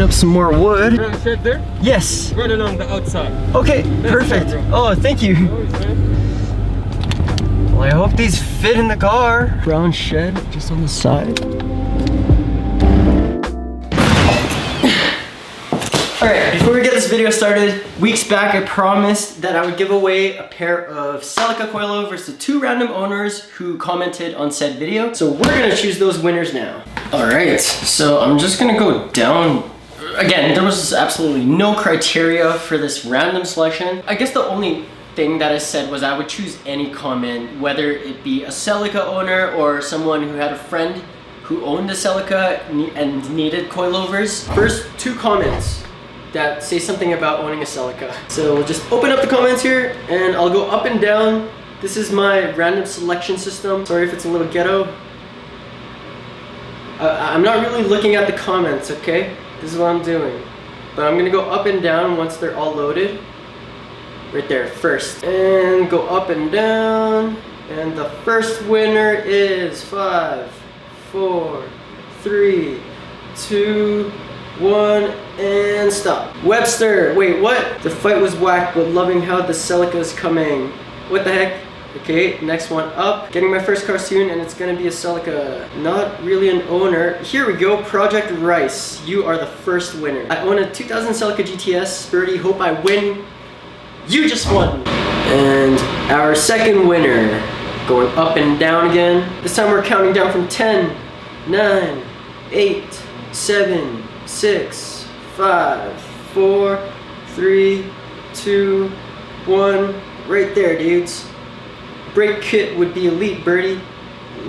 Up some more wood. Shed there? Yes. Right along the outside. Okay, perfect. Oh, thank you. Well, I hope these fit in the car. Brown shed just on the side. Alright, before we get this video started, weeks back I promised that I would give away a pair of Celica coilovers to 2 random owners who commented on said video. So we're gonna choose those winners now. Alright, so I'm just gonna go down. Again, there was absolutely no criteria for this random selection. I guess the only thing that I said was I would choose any comment, whether it be a Celica owner or someone who had a friend who owned a Celica and needed coilovers. First 2 comments that say something about owning a Celica. So we'll just open up the comments here and I'll go up and down. This is my random selection system. Sorry if it's a little ghetto. I'm not really looking at the comments, okay? This is what I'm doing. But I'm gonna go up and down once they're all loaded. Right there, first. And go up and down. And the first winner is 5, 4, 3, 2, 1, and stop. Webster, wait, what? The fight was whack, but loving how the Celica is coming. What the heck? Okay, next one up. Getting my first car soon, and it's gonna be a Celica. Not really an owner. Here we go, Project Rice. You are the first winner. I own a 2000 Celica GTS. Birdy, hope I win. You just won. And our second winner, going up and down again. This time we're counting down from 10, 9, 8, 7, 6, 5, 4, 3, 2, 1. Right there, dudes. Brake kit would be elite, Birdy.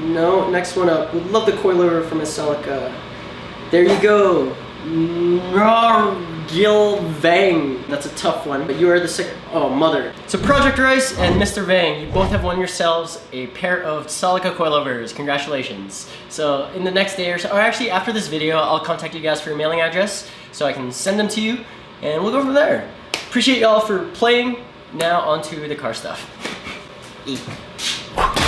No, next one up. Would love the coilover from a Celica. There you go. Gil Vang. That's a tough one, but you are the second. Oh, mother. So Project Rice and Mr. Vang, you both have won yourselves a pair of Celica coilovers. Congratulations. So in the next day or so, or actually after this video, I'll contact you guys for your mailing address so I can send them to you, and we'll go from there. Appreciate y'all for playing. Now onto the car stuff.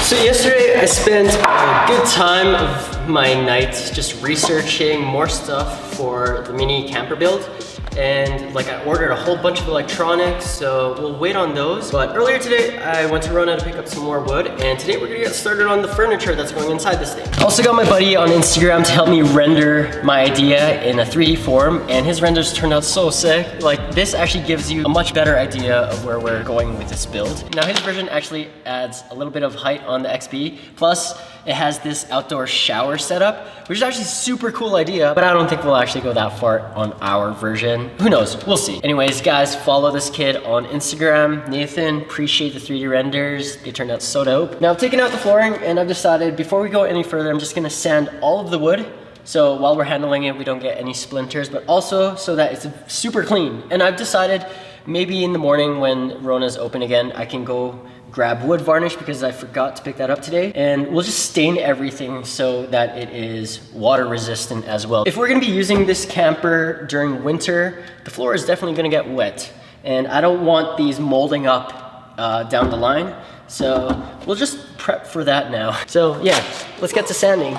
So yesterday I spent a good time of my night just researching more stuff for the mini camper build. And like I ordered a whole bunch of electronics, so we'll wait on those. But earlier today, I went to Rona to pick up some more wood, and today we're gonna get started on the furniture that's going inside this thing. I also got my buddy on Instagram to help me render my idea in a 3D form, and his renders turned out so sick. Like, this actually gives you a much better idea of where we're going with this build. Now his version actually adds a little bit of height on the XB, plus it has this outdoor shower setup, which is actually a super cool idea, but I don't think we'll actually go that far on our version. Who knows? We'll see. Anyways, guys, follow this kid on Instagram. Nathan, appreciate the 3D renders. They turned out so dope. Now I've taken out the flooring and I've decided before we go any further, I'm just gonna sand all of the wood. So while we're handling it, we don't get any splinters, but also so that it's super clean. And I've decided maybe in the morning when Rona's open again, I can go grab wood varnish because I forgot to pick that up today. And we'll just stain everything so that it is water resistant as well. If we're gonna be using this camper during winter, the floor is definitely gonna get wet. And I don't want these molding up down the line. So we'll just prep for that now. So yeah, let's get to sanding.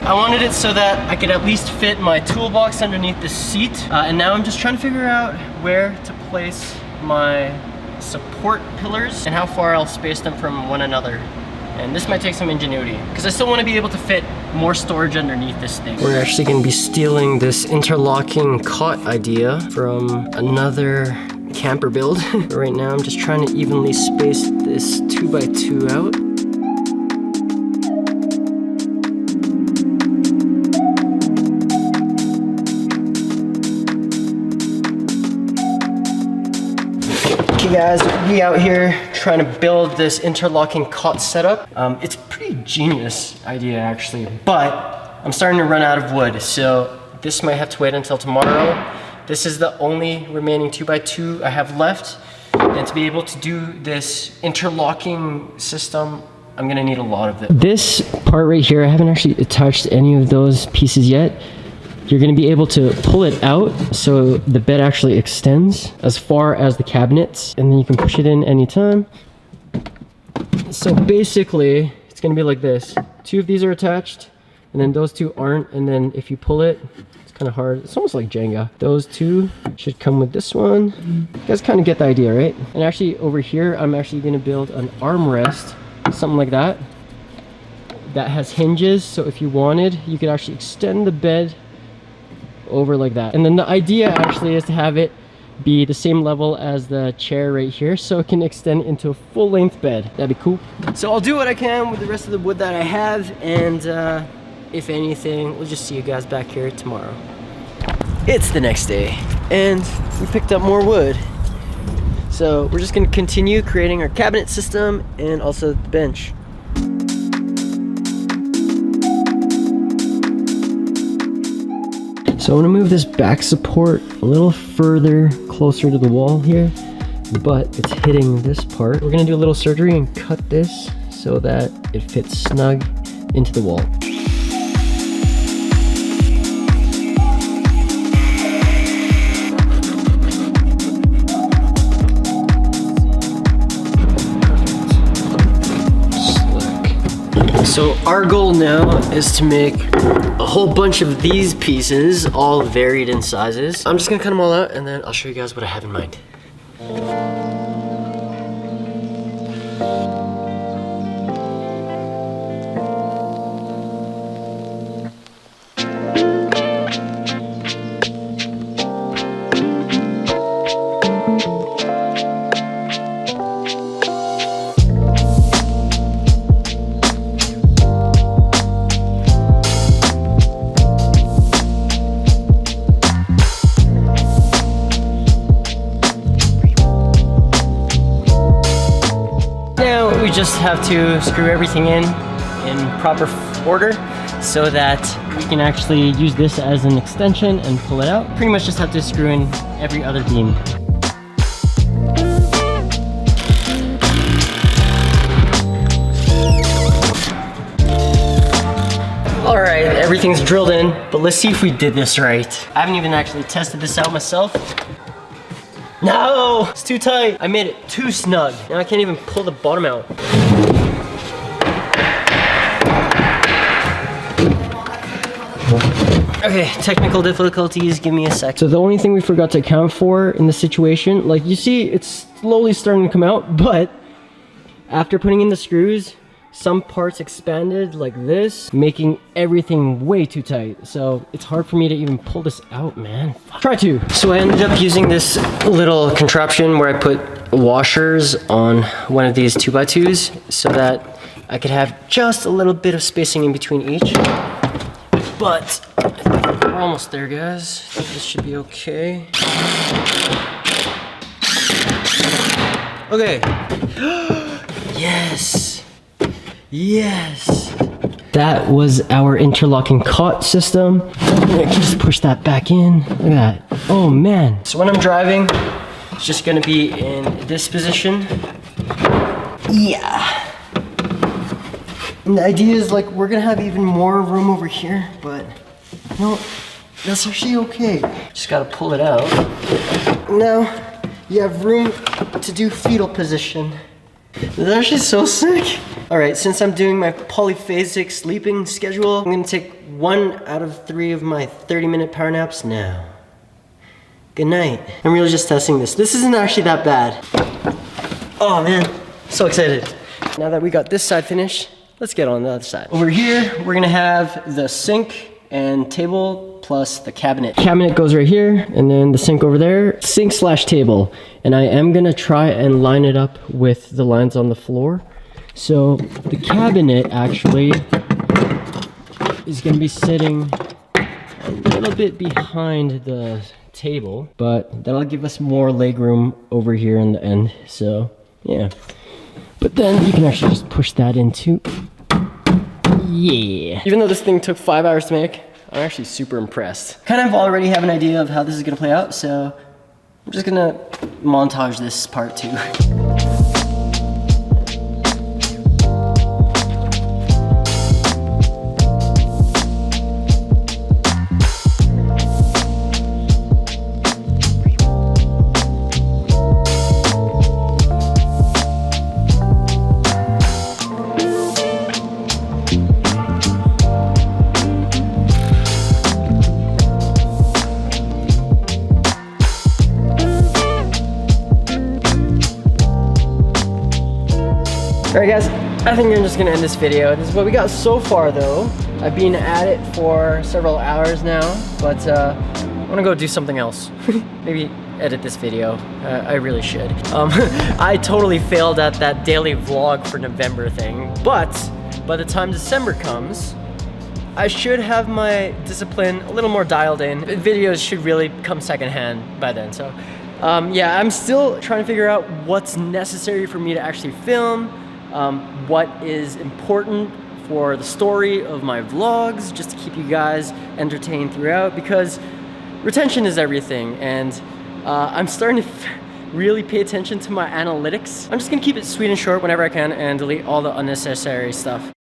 I wanted it so that I could at least fit my toolbox underneath the seat. And now I'm just trying to figure out where to place my support pillars and how far I'll space them from one another. And this might take some ingenuity because I still want to be able to fit more storage underneath this thing. We're actually going to be stealing this interlocking cot idea from another camper build. Right now I'm just trying to evenly space this 2x2 out. Okay guys, we out here trying to build this interlocking cot setup. It's a pretty genius idea actually, but I'm starting to run out of wood, so this might have to wait until tomorrow. This is the only remaining 2x2 I have left, and to be able to do this interlocking system, I'm gonna need a lot of it. This part right here, I haven't actually attached any of those pieces yet. You're gonna be able to pull it out so the bed actually extends as far as the cabinets, and then you can push it in anytime. So basically, it's gonna be like this. 2 of these are attached, and then those 2 aren't, and then if you pull it, it's kind of hard. It's almost like Jenga. Those 2 should come with this one. You guys kind of get the idea, right? And actually over here, I'm actually gonna build an armrest, something like that, that has hinges, so if you wanted, you could actually extend the bed over like that. And then the idea actually is to have it be the same level as the chair right here, so it can extend into a full-length bed. That'd be cool. So I'll do what I can with the rest of the wood that I have, and if anything, we'll just see you guys back here tomorrow. It's the next day, and we picked up more wood. So we're just gonna continue creating our cabinet system and also the bench. So I'm gonna move this back support a little further closer to the wall here, but it's hitting this part. We're gonna do a little surgery and cut this so that it fits snug into the wall. So our goal now is to make a whole bunch of these pieces, all varied in sizes. I'm just gonna cut them all out and then I'll show you guys what I have in mind. We just have to screw everything in proper order so that we can actually use this as an extension and pull it out. Pretty much just have to screw in every other beam. All right, everything's drilled in, but let's see if we did this right. I haven't even actually tested this out myself. No, it's too tight. I made it too snug. Now I can't even pull the bottom out. Okay, technical difficulties, give me a sec. So the only thing we forgot to account for in the situation, like you see, it's slowly starting to come out, but after putting in the screws, some parts expanded like this, making everything way too tight. So it's hard for me to even pull this out, man. Try to. So I ended up using this little contraption where I put washers on one of these 2x2s so that I could have just a little bit of spacing in between each. But I think we're almost there, guys. I think this should be okay. Okay. Yes. Yes! That was our interlocking cot system. I can just push that back in. Look at that. Oh man. So when I'm driving, it's just gonna be in this position. Yeah. And the idea is like we're gonna have even more room over here, but no, that's actually okay. Just gotta pull it out. Now you have room to do fetal position. This is actually so sick. All right, since I'm doing my polyphasic sleeping schedule, I'm gonna take 1 out of 3 of my 30-minute power naps now. Good night. I'm really just testing this. This isn't actually that bad. Oh man, so excited. Now that we got this side finished, let's get on the other side. Over here, we're gonna have the sink and table plus the cabinet. Cabinet goes right here, and then the sink over there. Sink slash table. And I am gonna try and line it up with the lines on the floor. So the cabinet actually is gonna be sitting a little bit behind the table, but that'll give us more leg room over here in the end. So yeah, but then you can actually just push that into. Yeah. Even though this thing took 5 hours to make, I'm actually super impressed. Kind of already have an idea of how this is gonna play out, so I'm just gonna montage this part too. Alright guys, I think I'm just gonna end this video. This is what we got so far though. I've been at it for several hours now, but I wanna go do something else. Maybe edit this video. I really should. I totally failed at that daily vlog for November thing, but by the time December comes, I should have my discipline a little more dialed in. Videos should really come secondhand by then, so yeah, I'm still trying to figure out what's necessary for me to actually film. What is important for the story of my vlogs, just to keep you guys entertained throughout, because retention is everything, and I'm starting to really pay attention to my analytics. I'm just gonna keep it sweet and short whenever I can and delete all the unnecessary stuff.